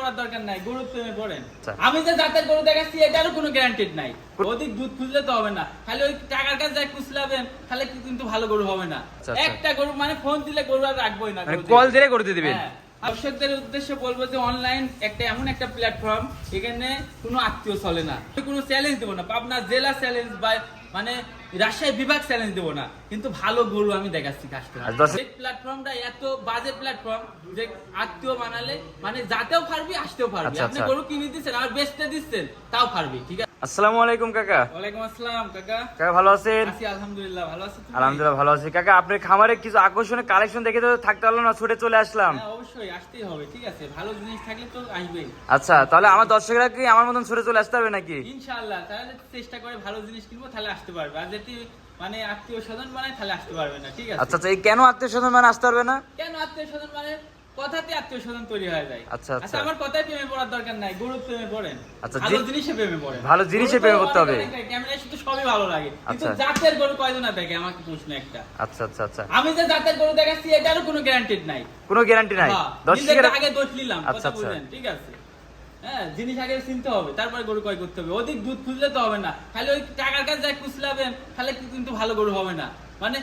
পড়ার দরকার নাই, গরুর প্রেমে পড়েন। আমি যে জাতের গরু দেখাচ্ছি এটারও কোনো গ্যারান্টেড নাই। অধিক দুধ খুঁজলে তো হবে না, খালি ওই টাকার কাছে যাই কুছলাবেন, খালি কিন্তু ভালো গরু হবে না। একটা গরু মানে ফোন দিলে গরু আর রাখবোই না, কল দিলে গরু দিয়ে দিবেন। দর্শকদের উদ্দেশ্যে বলবো যে অনলাইন একটা এমন একটা প্ল্যাটফর্ম, এখানে কোনো আত্মীয় চলে না, কোনো চ্যালেঞ্জ দেবো না, পাবনা জেলা চ্যালেঞ্জ বা মানে রাজশাহী বিভাগ চ্যালেঞ্জ দেবো না, কিন্তু ভালো গরু আমি দেখাচ্ছি কাস্টমার। এই প্ল্যাটফর্মটা এত বাজে প্ল্যাটফর্ম যে আত্মীয় বানালে মানে যাতেও পারবি আসতেও পারবি। আপনি গরু কিনে দিচ্ছেন আর বেচতে দিচ্ছেন তাও পারবি। ঠিক আছে। আসসালামু আলাইকুম কাকা। ওয়ালাইকুম আসসালাম কাকা। কাকা ভালো আছেন? আছি আলহামদুলিল্লাহ, ভালো আছি। আলহামদুলিল্লাহ ভালো আছি। কাকা আপনার খামারে কিছু আকর্ষণীয় কালেকশন দেখে তো থাকতে পারলাম না, ছুটে চলে আসলাম। হ্যাঁ অবশ্যই আসতেই হবে। ঠিক আছে, ভালো জিনিস থাকলে তো আসবেই। আচ্ছা, তাহলে আমার দর্শকরা কি আমার মতন ছুটে চলে আসতে হবে নাকি? ইনশাআল্লাহ, তাহলে চেষ্টা করে ভালো জিনিস কিনবো, তাহলে আসতে পারবে। আর যদি মানে আত্মীয় স্বজন বানায় তাহলে আসতে পারবে না। ঠিক আছে। আচ্ছা আচ্ছা, এই কেন আত্মীয় স্বজন মানে আসতে পারবে না? কেন আত্মীয় স্বজন মানে কথাতে আত্মীয় স্বজন তৈরি হয়ে যায়। আচ্ছা আচ্ছা, আমার কথায় প্রেমে পড়ার দরকার নাই, গরুর প্রেমে পড়েন। আচ্ছা, ভালো জিনিসে প্রেমে পড়েন। ভালো জিনিসে প্রেমে পড়তে হবে। ক্যামেরায় শুধু সবই ভালো লাগে, কিন্তু জাতের গরু কয়জন দেখে আমাকে প্রশ্ন একটা। আচ্ছা আচ্ছা আচ্ছা, আমি যে জাতের গরু দেখাচ্ছি এটারও কোনো গ্যারান্টেড নাই। কোনো গ্যারান্টি নাই। দর্শকের আগে দোষ নিলাম, আচ্ছা কথা বুঝলেন? ঠিক আছে। হ্যাঁ, জিনিস আগে চিনতে হবে, তারপরে গরু ক্রয় করতে হবে। অধিক দুধ খুঁজলে তো হবে না, খালি ওই টাকার কাছে যাই কুছলাবেন, খালি কিন্তু ভালো গরু হবে না। মানে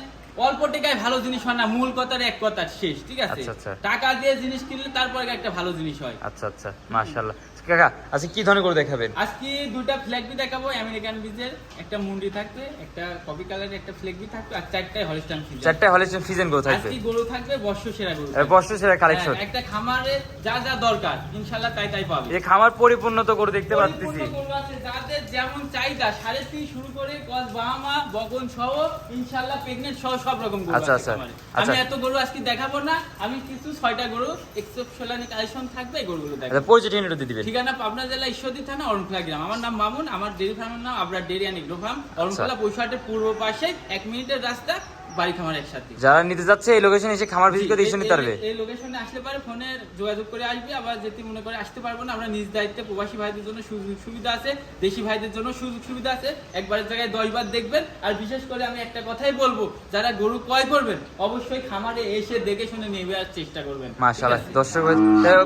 অল্প টাকায় ভালো জিনিস হয় না, মূল কথার এক কথা শেষ। ঠিক আছে। টাকা দিয়ে জিনিস কিনলে তারপরে একটা ভালো জিনিস হয়। আচ্ছা আচ্ছা, মাশাআল্লাহ। কাকা আজকে কি ধরনের গরু দেখাবেন? আজকে দুটো ফ্ল্যাগবি দেখাবো, আমেরিকান বিজের একটা মুন্ডি থাকবে, একটা কপি কালারের একটা ফ্ল্যাগবি থাকবে, আর চারটায় হলস্টাইন ফ্রিজিয়ান। চারটায় হলস্টাইন ফ্রিজিয়ান গরু থাকবে। আজকে গরু থাকবে বর্ষ সেরা গরু। বর্ষ সেরা কালেকশন। একটা খামারে যা যা দরকার ইনশাআল্লাহ তাই তাই পাবে। এই খামার পরিপূর্ণ তো গরু দেখতে পাচ্ছি। গরু আছে যাদের যেমন চাহিদা, 3.5 শুরু করে কস বাহামা বগন সহ ইনশাআল্লাহ প্রেগন্যান্ট সহ সব রকম গরু আছে। আচ্ছা আচ্ছা, আমি এত গরু আজকে দেখাবো না, আমি কিছু 6টা গরু এক্সেপশনাল কালেকশন থাকবে, এই গরুগুলো দেখাবো। আচ্ছা, পরিচয় ঠিকানাটা দিয়ে দিবেন। ঠিকানা পাবনা জেলা ঈশ্বরদী থানা অরণখোলা গ্রাম। আমার নাম মামুন, আমার ডেইরি ফার্মের নাম Abrar dairy and agro farm, Arankhola 65 পূর্ব পাশে 1 মিনিটের রাস্তা, বাড়ি খামার একসাথে। যারা নিতে যাচ্ছে এই লোকেশনে এসে খামার ভিজিট করে এসে নিতে পারবে। এই লোকেশনে আসলে পারে ফোনে যোগাযোগ করে আসবে। আবার যদি মনে করে আসতে পারবো না, আমরা নিজ দায়িত্বে, প্রবাসী ভাইদের জন্য সুযোগ সুবিধা আছে, দেশি ভাইদের জন্য সুযোগ সুবিধা আছে। একবারের জায়গায় 10 বার দেখবেন। আর বিশেষ করে আমি একটা কথাই বলবো, যারা গরু ক্রয় করবেন অবশ্যই খামারে এসে দেখে শুনে নিয়ে যাওয়ার চেষ্টা করবেন। মাশাআল্লাহ। দর্শক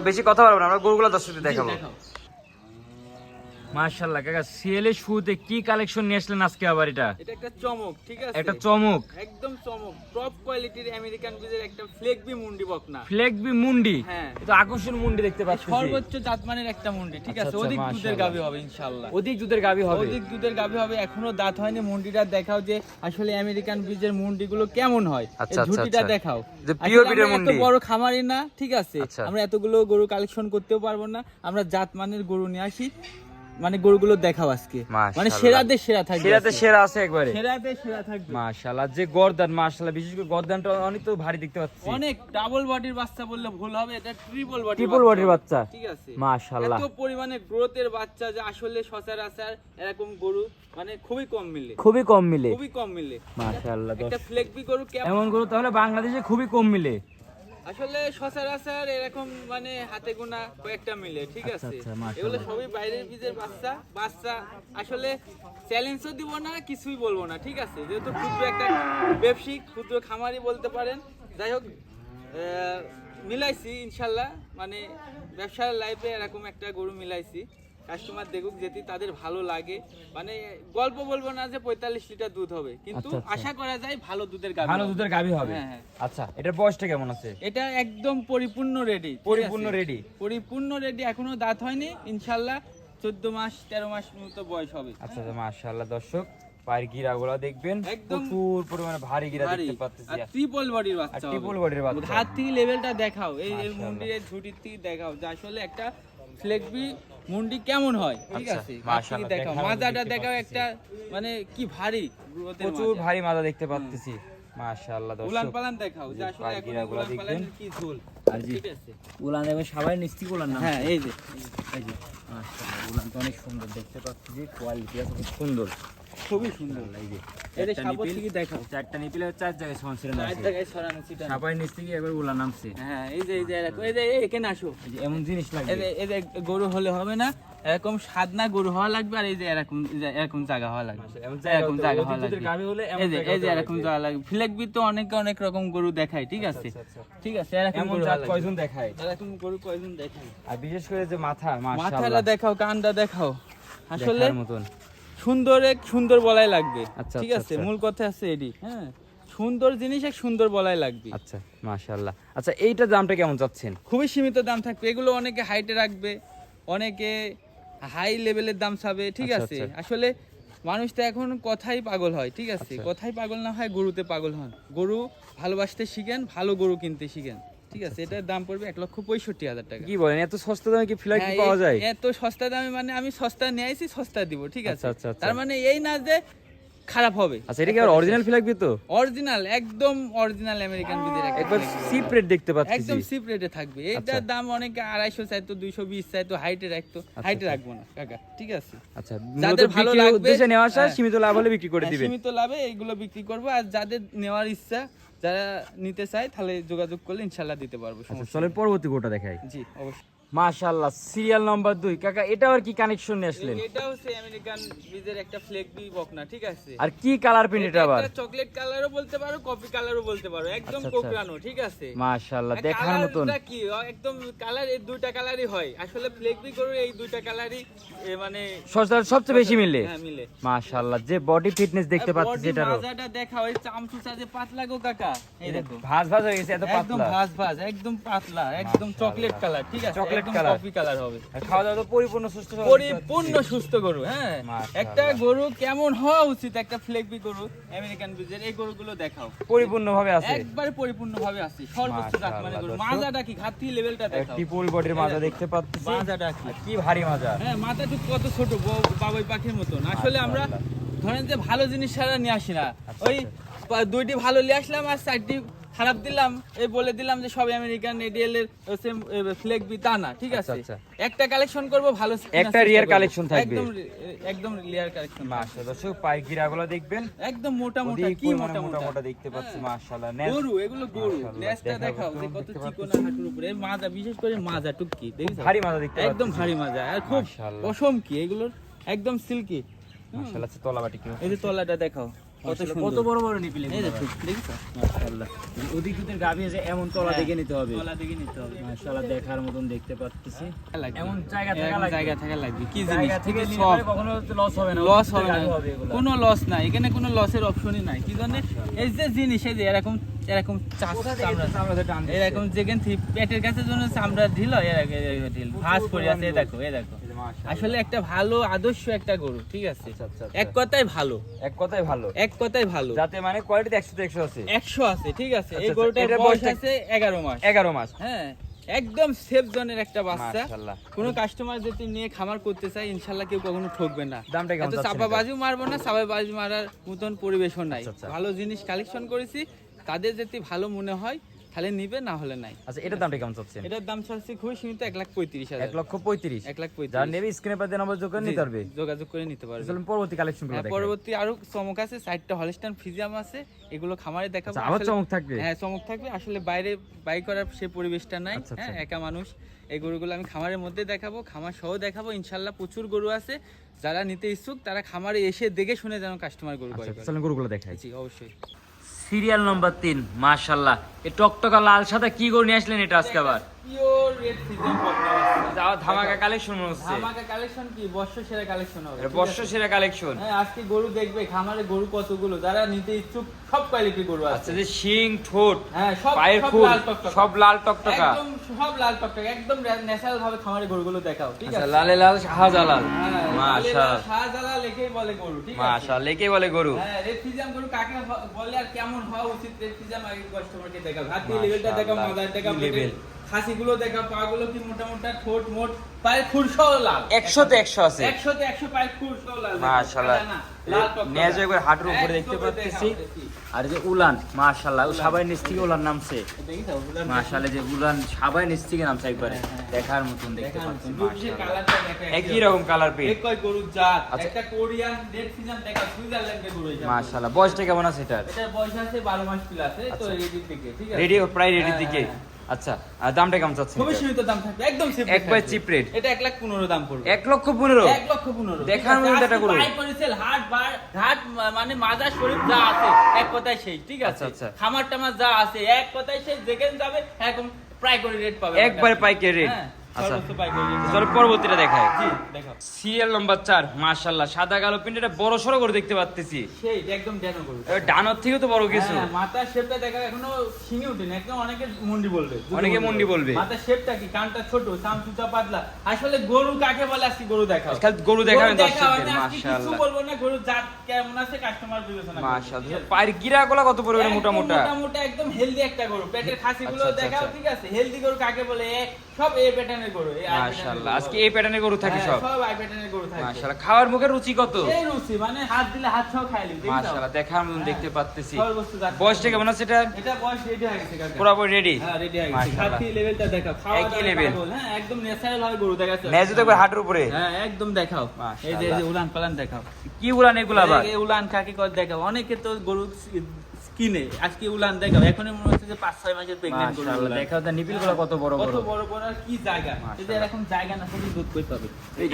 বেশি কথা বলবো না, আমরা গরুগুলো দর্শকদের দেখাবো। মাশাআল্লাহ কাকা, সিএলএ শুতে কি কালেকশন নিয়ে আসলেন আজকে আবার? এটা একটা চমক। ঠিক আছে, একটা চমক, একদম চমক। টপ কোয়ালিটির আমেরিকান বিজের একটা ফ্লেগবি মুন্ডি বকনা। ফ্লেগবি মুন্ডি। হ্যাঁ, এটা আকর্ষণ মুন্ডি দেখতে পাচ্ছি। সর্বোচ্চ জাতমানের একটা মুন্ডি। ঠিক আছে। অধিক দুধের গাভী হবে ইনশাআল্লাহ। অধিক দুধের গাভী হবে। অধিক দুধের গাভী হবে। এখনো দাঁত হয়নি। মুন্ডিটা দেখাও যে আসলে আমেরিকান বিজের মুন্ডিগুলো কেমন হয়। এই ঝুটিটা দেখাও। যে পিওর বিটের মুন্ডি। এত বড় খামারি না। ঠিক আছে। আমরা এতগুলো গরু কালেকশন করতেও পারবো না। আমরা জাতমানের গরু নিয়ে আসি, মানে গরুগুলো দেখাও আজকে, মানে সেরাদের সেরা থাকবে। সেরাদের সেরা আছে একবারে। সেরাদের সেরা থাকবে। মাশাআল্লাহ, যে গর্দান, মাশাআল্লাহ, বিশেষ করে গর্দানটা অনেক তো ভারী দেখতে পাচ্ছি। অনেক ডাবল বডির বাচ্চা বললে ভুল হবে, এটা ট্রিপল বডির বাচ্চা। ঠিক আছে। মাশাআল্লাহ, এত পরিমাণে গ্রোথের বাচ্চা যে আসলে সচরাচর এরকম গরু মানে খুবই কম মিলে। খুবই কম মিলে। মাশাআল্লাহ। একটা ফ্লেগবি গরু এমন গরু তাহলে বাংলাদেশে খুবই কম মিলে। আসলে সচরাচর এরকম মানে হাতে গোনা কয়েকটা মিলে। ঠিক আছে। এগুলো সবই বাইরের বীজের বাচ্চা। আসলে চ্যালেঞ্জও দিব না, কিছুই বলবো না। ঠিক আছে। যেহেতু ক্ষুদ্র একটা ব্যবসায়িক, ক্ষুদ্র খামারি বলতে পারেন। যাই হোক, মিলাইছি ইনশাল্লাহ, মানে ব্যবসার লাইফে এরকম একটা গরু মিলাইছি। কাস্টমার দেখুক, যেটি তাদের ভালো লাগে। মানে গল্প বলবো না যে 45 লিটার দুধ হবে, কিন্তু আশা করা যায় ভালো দুধের গাভী। ভালো দুধের গাভী হবে। হ্যাঁ। আচ্ছা, এটার বয়সটা কেমন আছে? এটা একদম পরিপূর্ণ রেডি। পরিপূর্ণ রেডি। এখনো দাঁত হয়নি। ইনশাআল্লাহ 14 মাস 13 মাস মতো বয়স হবে। আচ্ছা, মাশাআল্লাহ। দর্শক পায়ের গিরাগুলো দেখবেন, প্রচুর পরিমাণে ভারী গিরা দেখতে পাচ্ছি। আর ট্রিপল বডির বাচ্চা। ট্রিপল বডির বাচ্চা। হাত থেকে লেভেলটা দেখাও, এই মুন্ডির ঝুটির থেকে দেখাও যে আসলে একটা ফ্লেগবি মুন্ডি কেমন হয়। ঠিক আছে। মাশাআল্লাহ, দেখাও মাজাটা দেখাও, একটা মানে কি ভারী, প্রচুর ভারী মাজা দেখতে পাচ্ছি। মাশাআল্লাহ। দর্শক উলান পালান দেখাও যে আসলে এখন উলান পালানের কি ঝোল। ঠিক আছে। উলান দেখবেন সবাই নিস্তি উলান না। হ্যাঁ, এই যে মাশাআল্লাহ, উলান তো অনেক সুন্দর দেখতে পাচ্ছি, যে কোয়ালিটি খুব সুন্দর, খুবই সুন্দর। এই যে এটা সাপোর্ট থেকে দেখাও, চারটা নিপিলে চার জায়গায় সরানো আছে। চার জায়গায় সরানো ছিটা সবাই নিচ থেকে একবার উলান নামছে। হ্যাঁ, এই যে এখানে আসো। এই যে এমন জিনিস লাগে, এই যে গরু হলে হবে না, এরকম সাদনা গরু হওয়া লাগবে, আর এই যে এরকম জায়গা হওয়া লাগবে, এমন এরকম জায়গা হওয়া দুধের লাগবে, গাভী হলে এমন এই যে জায়গা হতে এরকম লাগবে। জায়গা লাগবে। ফ্লেগবি তো অনেক রকম গরু দেখায়, ঠিক আছে, ঠিক আছে, এরকম এমন গরু জাত হওয়া লাগবে। কয়জন দেখায়? এরকম গরু কয়জন দেখায়? আর বিশেষ করে যে মাথা, মাথাটা মাশাআল্লাহ দেখাও, কানটা দেখাও, আসলে দেখার মতন। সুন্দর বলাই লাগবে, আচ্ছা, ঠিক আচ্ছা, আছে, আচ্ছা। মূল কথা আছে এডি, হ্যাঁ, সুন্দর জিনিস এক সুন্দর বলাই লাগবে। আচ্ছা মাশাআল্লাহ। আচ্ছা এইটার দামটা কেমন চাচ্ছেন? খুবই সীমিত দাম থাকবে, এগুলো অনেকে হাইটে রাখবে, অনেকে হাই লেভেলের দাম চাবে, ঠিক আচ্ছা, আছে, আচ্ছা। আসলে মানুষ তো এখন কথাই পাগল হয়, ঠিক আছে, আচ্ছা। কথাই পাগল না হয় গরুতে পাগল হন। গরু ভালোবাসতে শিখেন, ভালো গরু কিনতে শিখেন, ঠিক আছে। এটার দাম পড়বে 1,65,000 টাকা। কি বলেন, এত সস্তা দামে কি ফ্ল্যাগ হ্যাঁ, পাওয়া যায়? এত সস্তা দামে, মানে আমি সস্তা নিয়ে আইছি, সস্তা দিব, ঠিক আছে, আচ্ছা, আচ্ছা, আচ্ছা। তার মানে এই না যে খারাপ হবে। আচ্ছা এটা কি অরিজিনাল ফ্ল্যাগ তো? অরিজিনাল, একদম অরিজিনাল আমেরিকান বিদের একটা একবার flag। সিপ রেট দেখতে পাচ্ছি। একদম সিপ রেটে থাকবে। আচ্ছা। এটার দাম অনেকে 250 চাইতো, 220 চাইতো, হাইটে রাখতো, হাইটে আচ্ছা। রাখবো না কাকা, ঠিক আছে। আচ্ছা যাদের মূলত ভালো বিক্রির লাগবে, উদ্দেশ্যে নেওয়া আসা, হ্যাঁ। সীমিত লাভ হলে বিক্রি করে হ্যাঁ, দিবেন। সীমিত লাভে এইগুলো বিক্রি করবো, আর যাদের নেওয়ার ইচ্ছা, যারা নিতে চায় তাহলে যোগাযোগ করলে ইনশাল্লাহ দিতে পারবো, আচ্ছা সমস্যা চলেন নেই। পরবর্তী গোটা দেখাই। জি অবশ্যই। মাশাআল্লাহ, সিরিয়াল নাম্বার 2 কাকা, এটা আর কি কানেকশন নিয়ে আসলেন? এটা হচ্ছে আমেরিকান বিজের একটা ফ্লেগ বি বকনা, ঠিক আছে। আর কি কালার প্রিন্ট এটা আবার? চকলেট কালারও বলতে পারো, কফি কালারও বলতে পারো, একদম আচ্ছা, আচ্ছা। কোকড়ানো, ঠিক আছে। মাশাআল্লাহ, আর দেখার মতন। কালারটা কি একদম কালার, এই দুইটা কালারই হয় আসলে, ফ্লেগ বি গরু এই দুইটা কালারই মানে সবচেয়ে বেশি মিলে। হ্যাঁ, মিলে। মাশাআল্লাহ, যে বডি ফিটনেস দেখতে পাচ্ছি বডি যেটারও মাজাটা দেখাও, এই চামচুচা যে পাতলা গো কাকা, এই দেখো ভাঁজ হয়ে গেছে, এত একদম পাতলা। ভাজ একদম পাতলা, একদম চকলেট কালার, ঠিক আছে, চকলেট একদম কালার। কফি কালার হবে। আর খাওয়া দাওয়া তো পরিপূর্ণ সুস্থ সবল পরিপূর্ণ সুস্থ গরু, হ্যাঁ। মাশাআল্লাহ। একটা গরু কেমন হওয়া উচিত, একটা ফ্লেগবি গরু আমেরিকান ব্রিজের, এই গরুগুলো দেখাও, পরিপূর্ণ ভাবে আছে। একবারে পরিপূর্ণ ভাবে আছে, সর্বোচ্চ জাতমানের গরু। মাশাআল্লাহ, মাজাটা কি, ঘাটতি লেভেলটা দেখাও, ট্রিপল বডির মাজা দেখতে পাচ্ছি। মাজাটা কি, আর কি ভারী মাজা। হ্যাঁ, মাথা ঠিক কত ছোট, বাবুই পাখির মতন। আসলে আমরা ধরেন যে ভালো জিনিস ছাড়া নিয়ে আসি না, ওই দুইটি ভালো নিয়ে আসলাম আর 4টি খারাপ দিলাম, এই বলে দিলাম যে সব আমেরিকান এডিএল এর সেম ফ্লেগ বি, তা না, ঠিক আছে। আচ্ছা, একটা কালেকশন করব ভালো, একটা রিয়ার কালেকশন থাকবে। একদম রিয়ার কালেকশন, মাশাআল্লাহ, দর্শক পাইকিরাগুলো দেখবেন, একদম মোটা মোটা, অধিক কি পরিমাণে মোটা মোটা দেখতে পাচ্ছি। হ্যাঁ। মাশাআল্লাহ, গরু, এগুলো গরু, মাশাআল্লাহ, নেসটা দেখাও যে কত দেখতে চিকন পাচ্ছি। হাঁটুর উপরে, এই মাজা, বিশেষ করে মাজা টুকি দেখছো, ভারী মাজা দেখতে একদম পাচ্ছি। ভারী মাজা, আর খুব মাশাআল্লাহ। পশম কি এগুলোর, একদম সিল্কি। মাশাআল্লাহ, তলাবাটি কি এই যে তলাটা দেখাও কত কত সুন্দর, বড় বড় নিপিলে। এই যে দেখছো, মাশাআল্লাহ, অধিক দুধের গাভী আছে, এমন তলা হ্যাঁ, দেখে নিতে হবে। তলা দেখে নিতে হবে, মাশাআল্লাহ, দেখার মতন দেখতে পাচ্ছি। লাগবে। এমন জায়গা থাকা এরকম লাগবে। জায়গা থাকা লাগবে, কি জিনিস জায়গা থেকে থেকে নিলে সব পরে কখনো লস হবে না। লস হবে না, গাভী হবে এগুলা। কোনো লস নাই এখানে, কোনো লসের অপশনই নাই। কি জন্য, এই যে জিনিস, এই যে এরকম এরকম কোথা থেকে চামড়া, চামড়াতে টান দিচ্ছে? এরকম যেখান থেকে পেটের কাছে জন্য চামড়া ঢিল হয়, এরকম ঢিল ভাঁজ পড়ে আছে, এই দেখো, এই দেখো। মাশাআল্লাহ। আসলে একটা ভালো আদর্শ একটা গরু, ঠিক আছে, আচ্ছা, আচ্ছা, আচ্ছা। এক কথায় ভালো, এক কথাই ভালো, এক কথায় ভালো, যাতে মানে কোয়ালিটি 100 তে 100 আছে। 100 আছে, ঠিক আছে। এই আচ্ছা, গরুটার এটার বয়স বয়সটা- আছে 11 মাস, 11 মাস। হ্যাঁ, একদম সেফ জোনের একটা বাচ্চা। মাশাআল্লাহ। কোন কাস্টমার যদি নিয়ে খামার করতে চায় ইনশাআল্লাহ কেউ কখনো ঠকবে না। দামটা কেমন এত চাচ্ছেন চাপাবাজিও মারবো না, চাপাবাজি মারার মতন পরিবেশও নাই। আচ্ছা, আচ্ছা। ভালো জিনিস কালেকশন করেছি, তাদের যদি ভালো মনে হয় তাহলে নিবে, না হলে নাই। আচ্ছা এটার দামটা কেমন চাচ্ছেন? এটার দাম চাচ্ছি খুবই সীমিত, 1,35,000। 1,35,000। 1,35,000 যার নেবে স্ক্রিনে পা দেন নম্বর যোগাযোগ নিতে পারবে। যোগাযোগ করে নিতে পারবে। চলুন পরবর্তী কালেকশনগুলো হ্যাঁ, দেখাই। পরবর্তী আরো চমক আছে, 4টা হলস্টাইন ফ্রিজিয়াম আছে, এগুলো খামারে দেখাবো। আচ্ছা, আবার আসলে- চমক থাকবে? হ্যাঁ, চমক থাকবে। আসলে বাইরে বাই করার সে পরিবেশটা নাই, আচ্ছা, হ্যাঁ, আচ্ছা। একা মানুষ। এই গরুগুলো আমি খামারের মধ্যে দেখাবো, খামার সহ দেখাবো। ইনশাআল্লাহ প্রচুর গরু আছে, যারা নিতে ইচ্ছুক তারা খামারে এসে দেখে শুনে যেন কাস্টমার গরু ক্রয় আচ্ছা করে। চলুন গরুগুলো দেখাই। জি অবশ্যই। সিরিয়াল নাম্বার 3, মাশাআল্লাহ, এই টকটকা লাল সাদা কি গরু নিয়ে আসলেন এটা আজকে আবার? পিওর রেড ফ্রিজিয়াম বকনা বাচ্চা। যাও ধামাকা কালেকশন মনে হচ্ছে। ধামাকা কালেকশন কি, বর্ষ সেরা কালেকশন হবে, এটা ঠিক বর্ষ আছে? সেরা কালেকশন। হ্যাঁ, আজকে গরু দেখবে খামারে গরু কতগুলো, যারা নিতে ইচ্ছুক সব কোয়ালিটির গরু আছে। আচ্ছা, যে শিং ঠোঁট হ্যাঁ, সব পায়ের সব ফুল লাল টকটকা। সব লাল টকটকা। একদম সব লাল টকটকা, একদম ন্যাচারাল ভাবে খামারে গরুগুলো দেখাও, ঠিক আচ্ছা, আছে? লালে লাল শাহজালাল। হ্যাঁ, মাশাআল্লাহ, শাহজালাল লেকেই বলে গরু, ঠিক আছে? মাশাআল্লাহ, কে বলে গরু? হ্যাঁ, রেড ফ্রিজিয়াম গরু কাকে বলে আর কেমন হওয়া উচিত, রেড ফ্রিজিয়াম আগে কাস্টমারকে দেখাও। হাতি লেভেলটা দেখাও, মাশাআল্লাহ, মাদার দেখাও, কি লেভেল। খাসিগুলো দেখাও, পাগুলো কি মোটা মোটা, ঠোঁট মোট, পায়ের খুরসহ লাল। 100 তে 100 আছে। 100 তে 100 পায়ের খুরসহ লাল। মাশাআল্লাহ, না, লাল টকটকা। নেজ একবার হাঁটুর উপরে দেখতে একদম পাচ্ছি। দেখাও, দেখি। আর যে উলান, মাশাআল্লাহ, ও সবাই নিচ থেকে উলান নামছে। দেখিস ওগুলা মাশাআল্লাহ, যে উলান সবাই নিচ থেকে নামছে একবারে, দেখার মতন দেখতে দেখার পাচ্ছি। মতন। দুধের কালারটা দেখা একই রকম কালার পেয়ে। এক কয় গরুর জাত, আচ্ছা। একটা কোরিয়ান রেড ফ্রিজিয়াম দেখা, সুইজারল্যান্ডের গরু এটা। মাশাআল্লাহ, বয়সটা কেমন আছে এটার? এটার বয়স আছে 12 মাস প্লাস, তো আচ্ছা। রেডির দিকে, ঠিক আছে? রেডি, প্রায় রেডির হ্যাঁ, দিকে। হ্যাঁ। আচ্ছা, আর দামটা কেমন চাচ্ছেন? খুবই সীমিত দাম থাকবে, একদম একবার চিপ রেট। এটা 1,15,000 দাম পড়বে। 1,15,000 1,15,000 দেখার মধ্যে এটা করুন। পাই করেছেল ঘাট মানে মাজার শরীফ যা আছে এক কথায় সেই, ঠিক আছে? আচ্ছা। খামার টামার যা আছে এক কথায় সেই, যেখানে যাবে একদম প্রায় করে রেট পাবে, একবারে পাইকারি রেট। হ্যাঁ, আচ্ছা, সর্বোচ্চ পাইকারি রেট। চলো পরবর্তীটা দেখাই। জি, দেখাও। সিএল নম্বর 4, মাশাআল্লাহ সাদা কালো প্রিন্টের বড় সরো করে দেখতে পাচ্ছি। সেই একদম ড্যানো করবে। এবার ডানোর থেকেও তো বড় কিছু। হ্যাঁ, মাথার শেপটা দেখা এখনো শিঙে ওঠেনি, একদম অনেকে মুন্ডি বলবে, অনেকে মুন্ডি বলবে। মাথার শেপটা কি, কানটা ছোট, সামসুতা পাতলা। আসলে গরু কাকে বলে আজকে গরু দেখাও। আজকাল গরু দেখাবেন গরু দেখাও, দর্শকদের। আমি আজকে কিছু মাশাআল্লাহ বলবো না, গরু জাত কেমন আছে কাস্টমার বিবেচনা করবে। মাশাআল্লাহ। পায়ের গিরাগুলো কত পরিমাণে মোটা মোটা? মোটা একদম হেলদি একটা গরু। পেটের খাসিগুলো আচ্ছা, আচ্ছা, দেখাও, আচ্ছা। ঠিক আছে? হেলদি গরু কাকে বলে? সব এই প্যাটার্নের গরু, এই আই প্যাটার্নের মাশাআল্লাহ, গরু। আজকে এই প্যাটার্নের গরু থাকে হ্যাঁ, সব। সব আই প্যাটার্নের গরু থাকে। মাশাআল্লাহ, খাওয়ার মুখের রুচি কত? এই রুচি মানে হাত দিলে হাত সহ খাইলি, দেখি দাও। মাশাআল্লাহ, দেখার মতন দেখতে পাচ্ছি। সর্বোচ্চ জাত। বয়সটা কেমন আছে এটা? এটা বয়স রেডি হয়ে গেছে কাকা। পুরোপুরি রেডি। হ্যাঁ, রেডি হয়ে গেছে। মাশাআল্লাহ। খাতি লেভেলটা দেখাও, খাওয়া একই দাওয়া level। পাগল, হ্যাঁ, একদম ন্যাচারাল ভাবে গরু দেখাচ্ছে। লেজও তো একবার হাঁটুর উপরে। হ্যাঁ, একদম দেখাও। এই যে মাশাআল্লাহ। উলান পালান দেখাও। কি উলান এগুলো আবার? এই উলান কাকে কর দেখাও। অনেকে তো গরু কিনে, আজকে উলান দেখাও। এখনই মনে হচ্ছে যে 5-6 মাসের প্রেগন্যান্ট গরু। মাশাআল্লাহ, দেখাও তো নিপিলগুলো কত বড় কত বড়। বড় বড় আর কি জায়গা। যদি এরকম জায়গা না থাকলে দুধ কই পাবে?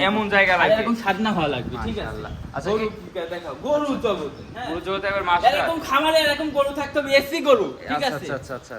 এমন জায়গা আর লাগবে। এরকম সাধনা হওয়া লাগবে, ঠিক আছে? মাশাআল্লাহ। আচ্ছা, গরু দেখাও, গরু জগতে, হ্যাঁ। গরু জগতে একবার মাস্টার। এরকম খামারে এরকম গরু থাকতে হবে, এসি গরু, ঠিক আচ্ছা আছে? আচ্ছা আচ্ছা আচ্ছা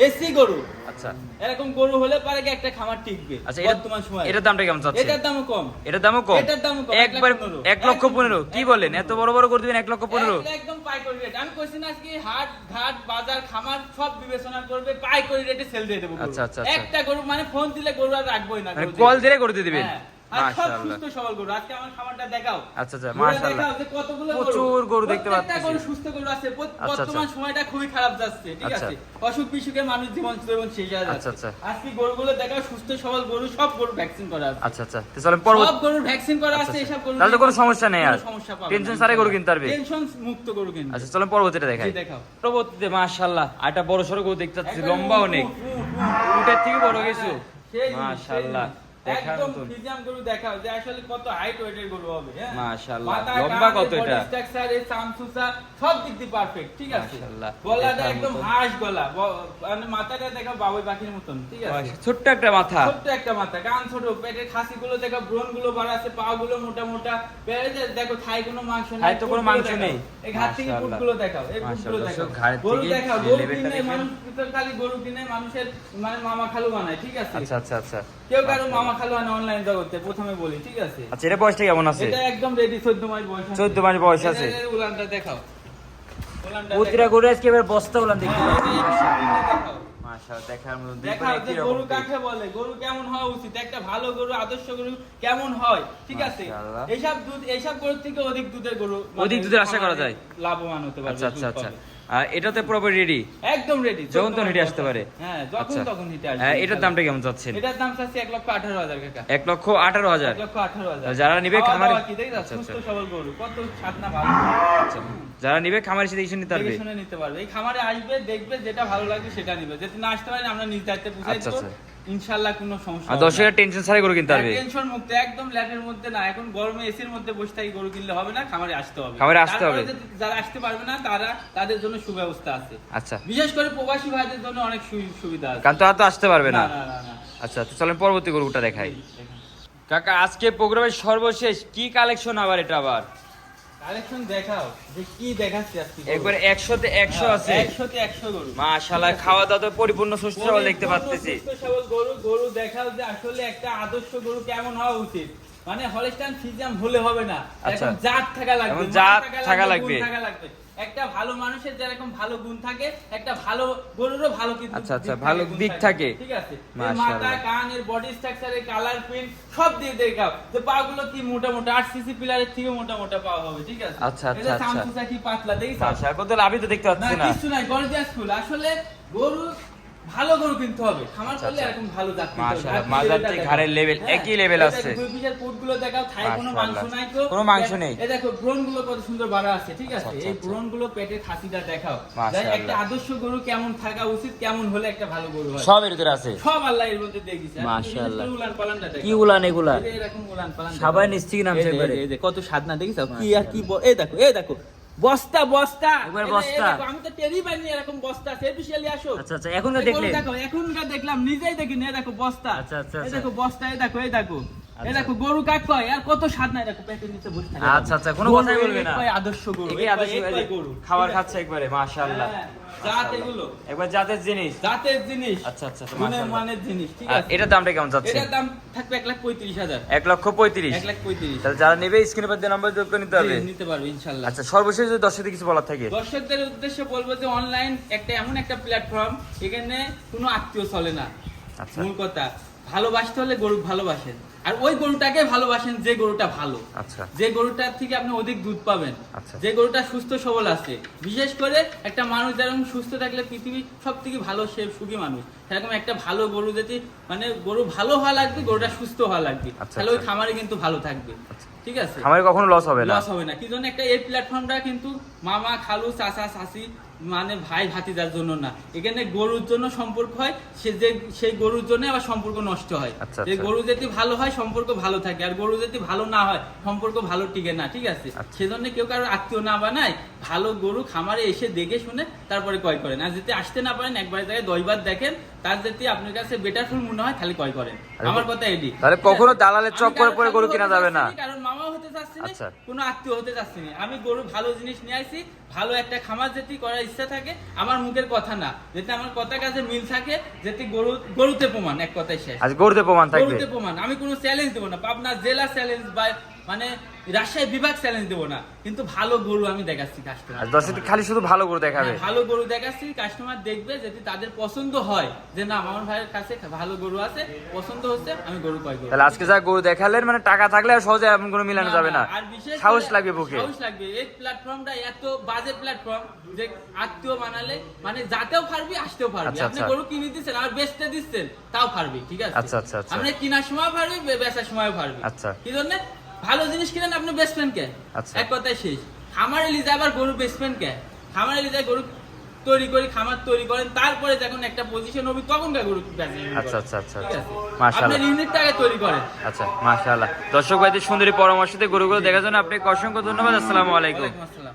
এসি গরু। আচ্ছা এরকম গরু হলে পারে কি একটা খামার টিকবে আচ্ছা, এটা বর্তমান সময়ে। এটার দামটা কেমন চাচ্ছেন? এটার দামও কম। এটার দামও কম? এটার দামও কম, একবার 1,15,000 কি বলেন? এত বড় বড় করে দিবেন 1,15,000? একদম পাইকারি রেট। আমি কইছি না আজকে হাট ঘাট বাজার খামার সব বিবেচনা করবে, পাইকারি রেটে সেল দিয়ে দেবো গরু। আচ্ছা, আচ্ছা, আচ্ছা। একটা গরু মানে ফোন দিলে গরু আর রাখবোই না, মানে গরু কল দিয়ে। দিয়ে করে দিয়ে দিবেন? হ্যাঁ, আর সব মাশাআল্লাহ। সুস্থ সবল গরু। আজকে আমার খামারটা দেখাও। আচ্ছা আচ্ছা, ঘুরে মাশাআল্লাহ, দেখাও যে কতগুলো প্রচুর গরু দেখতে প্রত্যেকটা পাচ্ছি। গরু সুস্থ গরু আছে। আচ্ছা, বর্তমান সময়টা খুবই খারাপ যাচ্ছে, ঠিক আচ্ছা। আছে? অসুখ বিসুখে মানুষ জীবন শেষ হয়ে আচ্ছা, যাচ্ছে। আচ্ছা। আজকে গরুগুলো দেখাও, সুস্থ সবল গরু, সব গরু ভ্যাকসিন করা আছে। আচ্ছা আচ্ছা, তো চলেন পরবর্তী। সব গরুর ভ্যাকসিন করা আচ্ছা, আছে, আচ্ছা। এসব গরু তাহলে তো কোনো সমস্যা নেই আর। টেনশন ছাড়াই গরু কিনতে পারবে। টেনশন মুক্ত গরু কিনবে। আচ্ছা, চলেন পরবর্তীটা দেখাই। জি, দেখাও। পরবর্তীতে মাশাআল্লাহ একটা বড় সড়ো গরু দেখতে পাচ্ছি, একদম লম্বা অনেক, উটের থেকে বড় কিছু। সেই জিনিস, মাশাআল্লাহ, সেই জিনিস। দেখার একদম মতন। ফ্রিজিয়াম গরু দেখাও যে আসলে কত হাইট ওয়েটের গরু হবে, হ্যাঁ? মাশাআল্লাহ, মাথা, লম্বা কান, কত body এটা? structure, এই চামচুচা সব দিক দিয়ে পারফেক্ট, ঠিক আছে? মাশাআল্লাহ, গলাটা দেখার একদম মতন। হাঁস গলা, মানে মাথাটা দেখো বাবুই পাখির মতন, ঠিক আছে? ছোট্ট একটা মাথা। ছোট্ট একটা মাথা, কান ছোট, পেটের খাসিগুলো দেখো, ব্রণ গুলো বড় আছে, পা গুলো মোটা মোটা, পেটে দেখো থাই কোনো মাংস নেই, থাই তো কোনো পুটগুলো মাংস দেখাও। নেই। এই ঘাট থেকে মাশাআল্লাহ। পুটগুলো দেখাও, এই পুটগুলো মাশাআল্লাহ, দেখাও। সব ঘাড়ের গরু থেকে দেখাও, এই গরু লেভেলটা কিনে দেখেন। মানুষ তো খালি গরু কিনে মানুষের মানে মামা খালু বানায়, ঠিক আছে? আচ্ছা আচ্ছা আচ্ছা কেউ কারো মামা খালু আনে অনলাইন জগতে, প্রথমে বলি, ঠিক আছে? আচ্ছা, এটা বয়সটা কেমন আছে? এটা একদম রেডি, 14 মাস বয়স আছে। 14 মাস বয়স আছে। এটার উলানটা দেখাও, উলানটা প্রতিটা দেখাও। গরু আজকে এবার বস্তা উলান দেখতে হ্যাঁ, পাচ্ছি। এটা দেখাও। মাশাআল্লাহ, দেখার মতন। দেখাও দেখবেন যে কি রকম গরু দেখতে। কাকে বলে, গরু কেমন হওয়া উচিত, একটা ভালো গরু, আদর্শ গরু কেমন হয়, ঠিক আছে? মাশাআল্লাহ। এইসব গরুর থেকে অধিক দুধের গরু, অধিক দুধের আশা করা যায়। লাভবান হতে পারবে। আচ্ছা আচ্ছা দুধ আচ্ছা, পাবে। আর এটাতে পুরোপুরি রেডি? একদম রেডি, যখন তখন হেঁটে আসতে পারে? হ্যাঁ, যখন আচ্ছা। তখন হেঁটে আসবে। এটার দামটা কেমন চাচ্ছেন? এটার দাম চাচ্ছি 1,18,000 টাকা। 1,18,000? 1,18,000। যারা নিবে খাওয়া খামারে- দাওয়া কি দেখি আচ্ছা, সুস্থ আচ্ছা। সবল গরু, কত সাধনা ভালো। আচ্ছা, যারা নিবে খামারের সাথে এসে নিতে পারবে? দেখে শুনে নিতে পারবে। এই খামারে আসবে, দেখবে, যেটা ভালো লাগবে সেটা নিবে। যদি না আসতে পারেন আমরা নিজ দায়িত্বে বুঝাই আচ্ছা, দেবো, আচ্ছা। ইনশাআল্লাহ কোনো সমস্যা আর হবে না। দর্শকের টেনশন ছাড়াই গরু কিনতে পারবে? টেনশন মুক্ত, একদম ল্যাটের মধ্যে না। এখন গরমে এসির মধ্যে বসে থাকি গরু কিনলে হবে না, খামারে আসতে হবে। খামারে আসতে তারপরে হবে। যারা আসতে পারবে না তাদের জন্য সুব্যবস্থা আছে। আচ্ছা, বিশেষ করে প্রবাসী ভাইদের জন্য অনেক সুবিধা আছে। কারণ তো আর তো আসতে পারবে না। না, না, না। আচ্ছা, তো চলেন পরবর্তী গরুটা দেখাই। দেখেন। কাকা, আজকে প্রোগ্রামের সর্বশেষ কি কালেকশন আবার এটা আবার? কালেকশন দেখাও যে কি দেখাচ্ছি আজকে। একবার 100-তে 100 আছে। 100-তে 100 গরু। মাশাআল্লাহ, খাওয়া দাওয়া তো পরিপূর্ণ সুস্থ সবল দেখতে পাচ্ছি। সুস্থ সবল গরু দেখাও যে আসলে একটা আদর্শ গরু কেমন হওয়া উচিত। মানে হলস্টাইন ফ্রিজিয়ান হলে হবে না, আচ্ছা। এরকম জাত থাকা লাগবে, এমন মান জাত থাকা লাগবে। গুণ থাকা লাগবে। একটা ভালো মানুষের যেরকম ভালো গুণ থাকে, একটা ভালো গরুরও ভালো কিন্তু আচ্ছা, আচ্ছা, দিক ভালো গুণ দিক থাকে। ঠিক আছে? এর মাশাআল্লাহ। মাথা, কান, এর বডি স্ট্রাকচার, এর কালার, প্রিন্ট সব দিয়ে দেখাও যে পাগুলো কি মোটা মোটা, 8 সিসি পিলারের থেকে মোটা মোটা পা হবে, ঠিক আছে? আচ্ছা, আচ্ছা, এটা আচ্ছা। সামসুসা কি পাতলা দেখিস? মাশাআল্লাহ, কত লাভই তো দেখতে না পাচ্ছি না। কিছু নাই, গর্জিয়াস ফুল। আসলে গরু ভালো গরু কিনতে হবে, খামার আচ্ছা, করলে আচ্ছা। এরকম ভালো জাত কিনতে হবে। মাশাআল্লাহ, আর মাজার লেভেলটা থেকে দেখো। ঘাড়ের লেভেল হ্যাঁ, একই লেভেল এই আছে। দেখো, দুই পিসের পুটগুলো দেখাও, থাই কোনো মাংস মাশাআল্লাহ। নাই তো। কোনো মাংস নেই। এই দেখো ব্রণ গুলো কত সুন্দর বাড়া আছে, ঠিক আছে? আচ্ছা, এই আচ্ছা। ব্রণ গুলো পেটের খাসিটা দেখাও। মাশাআল্লাহ। একটা আদর্শ গরু কেমন থাকা উচিত, কেমন হলে একটা ভালো গরু হয়, সব এর ভিতরে আছে। সব আল্লাহ এর মধ্যে দিয়ে দিয়েছে। আর মাশাআল্লাহ। বিশেষ করে উলান পালানটা দেখাও। কি উলান এগুলা? এই যে এরকম উলান পালান সবাই দেখাও। নিচ থেকে নামছে এই যে, একবারে। এই যে কত সাধনা দেখিস কি আর কি মাশাআল্লাহ। এই দেখো বস্তা বস্তা একবার এই যে, বস্তা। এই দেখো, আমি তো টেরি বানি এরকম বস্তা স্পেশালি আসো। আচ্ছা আচ্ছা এখনকার এই গরু দেখলেন দেখো, এখনকার দেখলাম, নিজেই দেখিনি, এই দেখো বস্তা। আচ্ছা, আচ্ছা, এই আচ্ছা। দেখো বস্তা, এই দেখো, এই দেখো। এই আচ্ছা। দেখো গরু কাক কয় আর কত স্বাদ নাই, দেখো পেটের নিচে বসে থাকে। আচ্ছা, আচ্ছা, কোনো গরু কথাই বলবে এই না। কয় আদর্শ গরু, একে এই আদর্শ কয়, এই কয় গরু। খাবার ঠিক আছে? খাচ্ছে একবারে মাশাআল্লাহ। হ্যাঁ, জাত এগুলো, একবার জাতের জিনিস। জাতের জিনিস, আচ্ছা আচ্ছা তো গুণের মাশাআল্লাহ। মানের জিনিস, ঠিক আর আছে? এটার দামটা কেমন যাচ্ছে? এটার দাম থাকবে 1,35,000। 1,35,000। 1,35,000 তাহলে যারা নেবে স্ক্রিনে পর নাম্বার যোগ করে নিতে হবে। নিতে পারবে ইনশাআল্লাহ। আচ্ছা সর্বশেষ যদি দর্শকদের কিছু বলার থাকে। দর্শকদের উদ্দেশ্যে বলবো যে অনলাইন একটা এমন একটা প্ল্যাটফর্ম, এখানে কোনো আত্মীয় চলে না। আচ্ছা মূল কথা, ভালোবাসতে হলে গরু ভালোবাসেন, আর ওই গরুটাকে ভালোবাসেন যে গরুটা ভালো, আচ্ছা যে গরুটার থেকে আপনি অধিক দুধ পাবেন, আচ্ছা। যে গরুটা সুস্থ সবল আছে। বিশেষ করে একটা মানুষ যেরকম সুস্থ থাকলে পৃথিবীর সব থেকে ভালো সে সুখী মানুষ, সেরকম একটা ভালো গরু যদি মানে গরু ভালো হওয়া লাগবে, গরুটা সুস্থ হওয়া লাগবে, আচ্ছা, তাহলে ওই আচ্ছা। খামারে কিন্তু ভালো থাকবে। ঠিক আছে, খামারে কখনো লস হবে না। লস হবে না। কি জন্য একটা এই প্ল্যাটফর্মটা কিন্তু মামা খালু চাচা চাচি মানে ভাই ভাতিজার জন্য না, এখানে গরুর জন্য সম্পর্ক হয়, সে যে সেই গরুর জন্য আবার সম্পর্ক নষ্ট হয়। আচ্ছা, যে আচ্ছা। গরু যদি ভালো হয় সম্পর্ক ভালো থাকে, আর গরু যদি ভালো না হয় সম্পর্ক ভালো টিকে না। ঠিক আছে, আচ্ছা। সেজন্য কেউ কারোর আত্মীয় না বানায়, ভালো গরু খামারে এসে দেখে শুনে তারপরে ক্রয় করেন। আর যদি আসতে না পারেন, একবার জায়গায় 10 বার দেখেন, তার যদি আপনার কাছে বেটার ফুল মনে হয় খালি ক্রয় করেন। আমার কথা এটি। তাহলে কখনো দালালের চক্করে পড়ে গরু কেনা যাবে না। কারণ মামা হতে চাচ্ছি না, আচ্ছা। কোনো আত্মীয় হতে চাচ্ছি না। আমি গরু ভালো জিনিস নিয়ে আসি, ভালো একটা খামার যেটি করার ইচ্ছা থাকে, আমার মুখের কথা না, যেতে আমার কথা কাছে মিল থাকে, যেটি গরুতে প্রমাণ, এক কথায় শেষ। আজ গরুতে প্রমাণ থাকবে। গরুতে প্রমাণ। আমি কোনো চ্যালেঞ্জ দেবো না, পাবনা জেলা চ্যালেঞ্জ বা মানে রাজশাহী বিভাগ চ্যালেঞ্জ দেবো না, কিন্তু ভালো গরু আমি দেখাচ্ছি কাস্টমার। আজ দর্শক খালি শুধু ভালো গরু দেখাবে। ভালো গরু দেখাচ্ছি, কাস্টমার দেখবে, যদি তাদের পছন্দ হয় যে না মামুন ভাইয়ের কাছে ভালো গরু আছে, পছন্দ হচ্ছে, আমি গরু ক্রয় করব। তাহলে আজকে যা গরু দেখালেন মানে টাকা থাকলে আর সহজে এমন কোনো মিলানো যাবে না। আর বিশেষ সাহস করে লাগবে বুকে। সাহস লাগবে। এই প্ল্যাটফর্মটা এত বাজে প্ল্যাটফর্ম যে আত্মীয় বানালে মানে যাতেও পারবি, আসতেও পারবি। আচ্ছা, আপনি আচ্ছা। গরু কিনে দিচ্ছেন আর বেচতে দিচ্ছেন, তাও পারবি। ঠিক আছে, আচ্ছা, আচ্ছা, আচ্ছা। আপনি কেনার সময় পারবি, বেচার সময় পারবি। আচ্ছা। কি জন্য ভালো জিনিস কিনেন, আপনি বেচবেন কে? আচ্ছা। এক কথায় শেষ। খামারে লিজে আবার গরু বেচবেন কে? খামারে লিজে গরু তৈরি করে খামার তৈরি করেন, তারপরে যখন একটা পজিশন হবে তখন গরু বেচবেন। আচ্ছা, আচ্ছা, আচ্ছা, ঠিক আচ্ছা। আছে? মাশাআল্লাহ। আপনার ইউনিটটাকে তৈরি করেন। আচ্ছা মাশাআল্লাহ। দর্শক ভাইদের সুন্দরী পরামর্শ দিয়ে গরুগুলো দেখার জন্য আপনাকে অসংখ্য ধন্যবাদ। আসসালামু আলাইকুম। ওয়ালাইকুম আসসালাম।